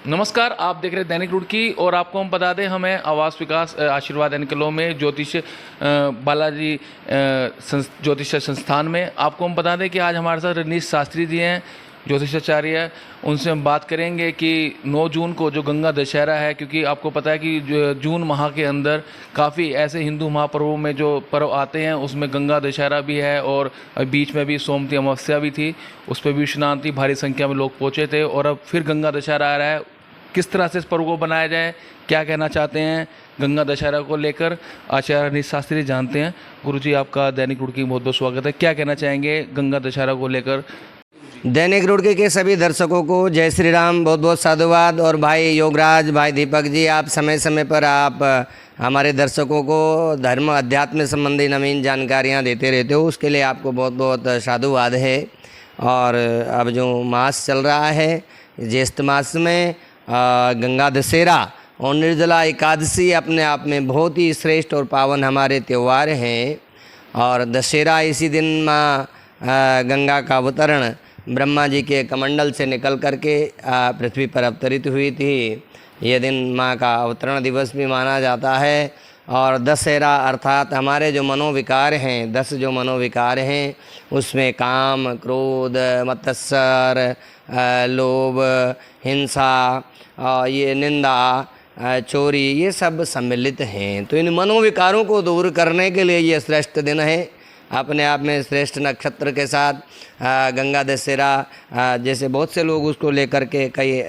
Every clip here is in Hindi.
नमस्कार, आप देख रहे हैं दैनिक रुड़की और आपको हम बता दें, हमें आवास विकास आशीर्वाद एनकलो में ज्योतिष बालाजी ज्योतिष संस्थान में आपको हम बता दें कि आज हमारे साथ रजनीश शास्त्री जी हैं, ज्योतिषाचार्य। उनसे हम बात करेंगे कि 9 जून को जो गंगा दशहरा है, क्योंकि आपको पता है कि जून माह के अंदर काफ़ी ऐसे हिंदू महापर्वों में जो पर्व आते हैं उसमें गंगा दशहरा भी है और बीच में भी सोमवती अमावस्या भी थी, उस पर भी स्नान थी, भारी संख्या में लोग पहुँचे थे। और अब फिर गंगा दशहरा आ रहा है, किस तरह से इस पर्व को बनाया जाए, क्या कहना चाहते हैं गंगा दशहरा को लेकर, आचार्य रजनीश शास्त्री जानते हैं। गुरुजी, आपका दैनिक रुड़की में बहुत बहुत स्वागत है। क्या कहना चाहेंगे गंगा दशहरा को लेकर? दैनिक रुड़की के सभी दर्शकों को जय श्री राम, बहुत बहुत साधुवाद। और भाई योगराज, भाई दीपक जी, आप समय समय पर आप हमारे दर्शकों को धर्म अध्यात्म संबंधी नवीन जानकारियाँ देते रहते हो, उसके लिए आपको बहुत बहुत साधुवाद है। और अब जो मास चल रहा है ज्येष्ठ मास में गंगा दशहरा और निर्जला एकादशी अपने आप में बहुत ही श्रेष्ठ और पावन हमारे त्यौहार हैं। और दशहरा इसी दिन माँ गंगा का अवतरण ब्रह्मा जी के कमंडल से निकल करके पृथ्वी पर अवतरित हुई थी। यह दिन माँ का अवतरण दिवस भी माना जाता है। और दशहरा अर्थात हमारे जो मनोविकार हैं, 10 जो मनोविकार हैं, उसमें काम, क्रोध, मत्सर, लोभ, हिंसा, ये निंदा, चोरी, ये सब सम्मिलित हैं। तो इन मनोविकारों को दूर करने के लिए ये श्रेष्ठ दिन है। अपने आप में श्रेष्ठ नक्षत्र के साथ गंगा दशहरा, जैसे बहुत से लोग उसको लेकर के कई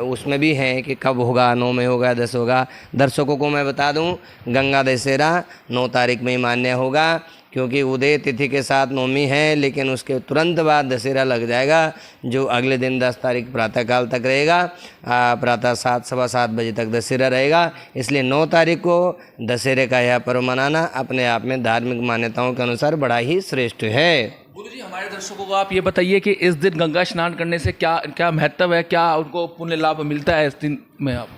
उसमें भी हैं कि कब होगा, 9 में होगा, 10 होगा। दर्शकों को मैं बता दूं, गंगा दशहरा 9 तारीख में ही मान्य होगा, क्योंकि उदय तिथि के साथ नौमी है, लेकिन उसके तुरंत बाद दशहरा लग जाएगा, जो अगले दिन 10 तारीख प्रातःकाल तक रहेगा। प्रातः 7, सवा 7 बजे तक दशहरा रहेगा। इसलिए 9 तारीख को दशहरे का यह पर्व मनाना अपने आप में धार्मिक मान्यताओं के अनुसार बड़ा ही श्रेष्ठ है। गुरुजी, हमारे दर्शकों को आप ये बताइए कि इस दिन गंगा स्नान करने से क्या क्या महत्व है, क्या उनको पुण्य लाभ मिलता है इस दिन में? आप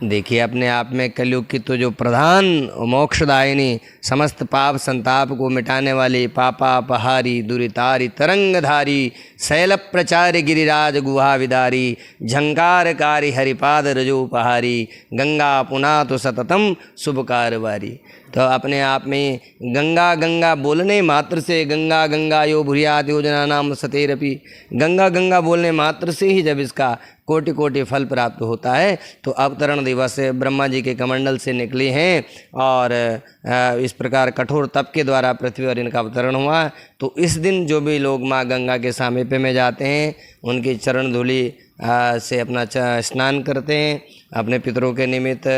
देखिए, अपने आप में कलयुग की तो जो प्रधान मोक्षदायिनी, समस्त पाप संताप को मिटाने वाली, पापापहारी, दुरितारी, तरंगधारी, शैल प्रचार गिरिराज गुहा विदारी, झंकारकारी हरिपाद रजोपहारी, गंगा पुना तो सततम शुभ कारवारी। तो अपने आप में गंगा गंगा बोलने मात्र से, गंगा गंगा यो भूरियात योजना नाम सतेरपि, गंगा गंगा बोलने मात्र से ही जब इसका कोटि कोटि फल प्राप्त होता है। तो अवतरण दिवस ब्रह्मा जी के कमंडल से निकली हैं और इस प्रकार कठोर तप के द्वारा पृथ्वी और इनका अवतरण हुआ। तो इस दिन जो भी लोग माँ गंगा के सामीप्य में जाते हैं, उनकी चरण धूलि से अपना स्नान करते हैं, अपने पितरों के निमित्त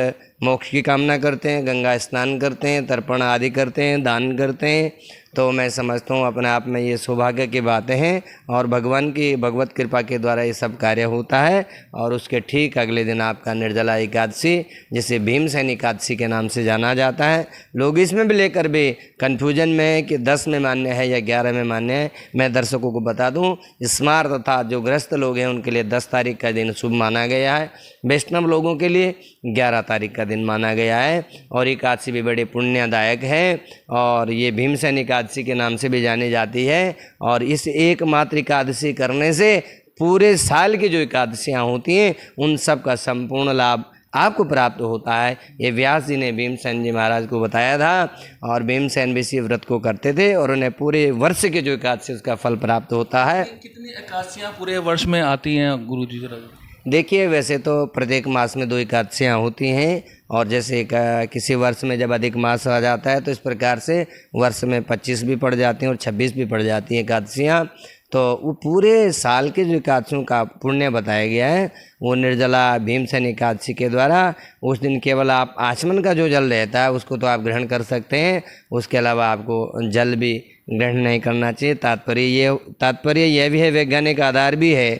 मोक्ष की कामना करते हैं, गंगा स्नान करते हैं, तर्पण आदि करते हैं, दान करते हैं। तो मैं समझता हूँ अपने आप में ये सौभाग्य की बातें हैं और भगवान की भगवत कृपा के द्वारा ये सब कार्य होता है। और उसके ठीक अगले दिन आपका निर्जला एकादशी, जिसे भीमसेन एकादशी के नाम से जाना जाता है। लोग इसमें भी लेकर भी कन्फ्यूजन में है कि 10 में मान्य है या 11 में मान्य है। मैं दर्शकों को बता दूँ, स्मार्त तथा जो ग्रस्त लोग हैं उनके लिए 10 तारीख का दिन शुभ माना गया है। वैष्णव लोगों के लिए 11 तारीख का दिन माना गया है। और एकादशी भी बड़े पुण्यदायक है और ये भीमसेन एकादशी के नाम से भी जानी जाती है। और इस एकमात्र एकादशी करने से पूरे साल की जो एकादशियाँ होती हैं उन सब का संपूर्ण लाभ आपको प्राप्त होता है। ये व्यास जी ने भीमसेन जी महाराज को बताया था और भीमसेन भी इसी व्रत को करते थे और उन्हें पूरे वर्ष के जो एकादशी उसका फल प्राप्त होता है। कितनी एकादशियाँ पूरे वर्ष में आती हैं गुरुजी? जरा देखिए, वैसे तो प्रत्येक मास में 2 एकादशियाँ होती हैं। और जैसे किसी वर्ष में जब अधिक मास आ जाता है तो इस प्रकार से वर्ष में 25 भी पड़ जाती हैं और 26 भी पड़ जाती हैं एकादशियाँ। तो वो पूरे साल के जो एकादशियों का पुण्य बताया गया है, वो निर्जला भीमसेन एकादशी के द्वारा उस दिन केवल आप आचमन का जो जल रहता है उसको तो आप ग्रहण कर सकते हैं, उसके अलावा आपको जल भी ग्रहण नहीं करना चाहिए। तात्पर्य यह भी है, वैज्ञानिक आधार भी है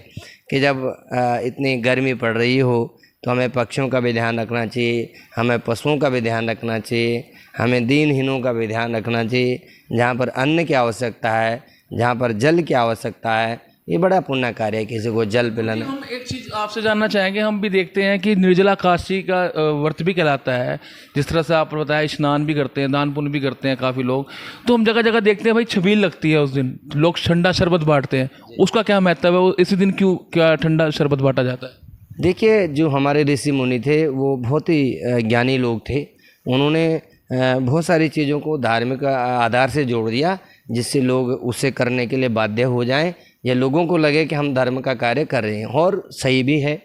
कि जब इतनी गर्मी पड़ रही हो तो हमें पक्षियों का भी ध्यान रखना चाहिए, हमें पशुओं का भी ध्यान रखना चाहिए, हमें दीनहीनों का भी ध्यान रखना चाहिए। जहाँ पर अन्न की आवश्यकता है, जहाँ पर जल की आवश्यकता है, ये बड़ा पुण्य कार्य है किसी को जल पिलाना। हम एक चीज़ आपसे जानना चाहेंगे, हम भी देखते हैं कि निर्जला काशी का व्रत भी कहलाता है, जिस तरह से आप बताया स्नान भी करते हैं, दान पुण्य भी करते हैं काफ़ी लोग। तो हम जगह जगह देखते हैं भाई छबील लगती है उस दिन, लोग ठंडा शरबत बांटते हैं, उसका क्या महत्व है? इसी दिन क्यों क्या ठंडा शरबत बांटा जाता है? देखिए, जो हमारे ऋषि मुनि थे वो बहुत ही ज्ञानी लोग थे। उन्होंने बहुत सारी चीज़ों को धार्मिक आधार से जोड़ दिया, जिससे लोग उसे करने के लिए बाध्य हो जाएं या लोगों को लगे कि हम धर्म का कार्य कर रहे हैं, और सही भी है।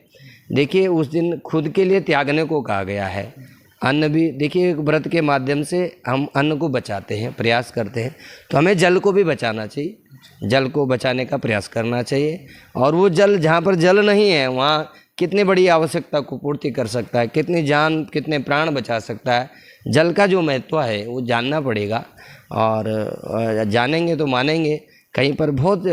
देखिए, उस दिन खुद के लिए त्यागने को कहा गया है। अन्न भी देखिए, एक व्रत के माध्यम से हम अन्न को बचाते हैं, प्रयास करते हैं, तो हमें जल को भी बचाना चाहिए, जल को बचाने का प्रयास करना चाहिए। और वो जल, जहाँ पर जल नहीं है वहाँ कितनी बड़ी आवश्यकता को पूर्ति कर सकता है, कितनी जान, कितने प्राण बचा सकता है। जल का जो महत्व है वो जानना पड़ेगा, और जानेंगे तो मानेंगे। कहीं पर बहुत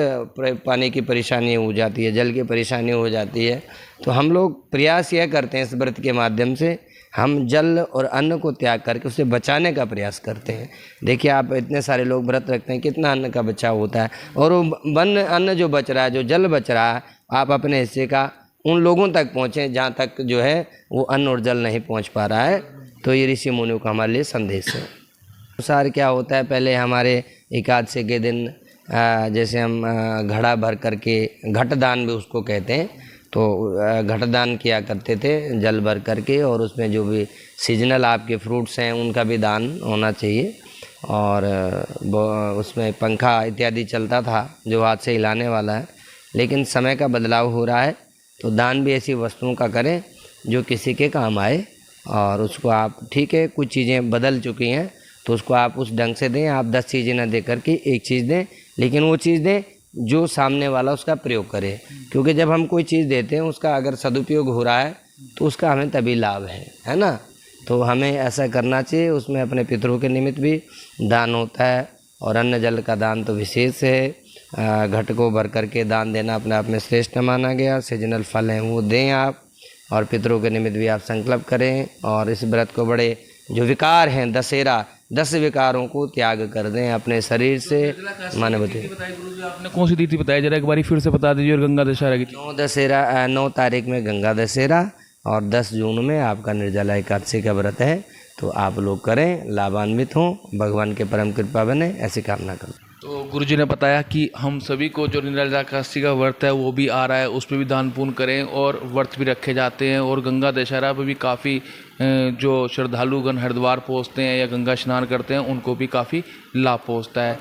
पानी की परेशानी हो जाती है, जल की परेशानी हो जाती है, तो हम लोग प्रयास यह करते हैं इस व्रत के माध्यम से हम जल और अन्न को त्याग करके उसे बचाने का प्रयास करते हैं। देखिए, आप इतने सारे लोग व्रत रखते हैं, कितना अन्न का बचाव होता है, और वो अन्न जो बच रहा है, जो जल बच रहा है, आप अपने हिस्से का उन लोगों तक पहुँचें जहाँ तक जो है वो अन्न और जल नहीं पहुँच पा रहा है। तो ये ऋषि मुनियों का हमारे लिए संदेश है। अनुसार क्या होता है, पहले हमारे एकादशी के दिन जैसे हम घड़ा भर करके, घटदान भी उसको कहते हैं, तो घटदान किया करते थे जल भर करके, और उसमें जो भी सीजनल आपके फ्रूट्स हैं उनका भी दान होना चाहिए। और उसमें पंखा इत्यादि चलता था जो हाथ से हिलाने वाला है, लेकिन समय का बदलाव हो रहा है, तो दान भी ऐसी वस्तुओं का करें जो किसी के काम आए। और उसको आप, ठीक है, कुछ चीज़ें बदल चुकी हैं तो उसको आप उस ढंग से दें। आप 10 चीज़ें ना दे करके एक चीज़ दें, लेकिन वो चीज़ दें जो सामने वाला उसका प्रयोग करे, क्योंकि जब हम कोई चीज़ देते हैं उसका अगर सदुपयोग हो रहा है तो उसका हमें तभी लाभ है ना। तो हमें ऐसा करना चाहिए। उसमें अपने पितरों के निमित्त भी दान होता है, और अन्न जल का दान तो विशेष है। घट को भर करके दान देना अपने आप में श्रेष्ठ माना गया। सीजनल फल हैं वो दें आप, और पितरों के निमित्त भी आप संकल्प करें। और इस व्रत को बड़े जो विकार हैं, दशहरा, 10 विकारों को त्याग कर दें अपने शरीर से। मानवते आपने कौन सी तिथि बताई, जरा एक बारी फिर से बता दीजिए। और गंगा दशहरा की 9 तारीख में गंगा दशहरा, और 10 जून में आपका निर्जला एकादशी का व्रत है। तो आप लोग करें, लाभान्वित हों, भगवान के परम कृपा बने, ऐसी कामना करूँ। तो गुरुजी ने बताया कि हम सभी को जो निर्जला एकादशी का व्रत है वो भी आ रहा है, उस पर भी दान पुण्य करें, और व्रत भी रखे जाते हैं। और गंगा दशहरा पर भी काफ़ी जो श्रद्धालुगण हरिद्वार पहुँचते हैं या गंगा स्नान करते हैं उनको भी काफ़ी लाभ पहुँचता है।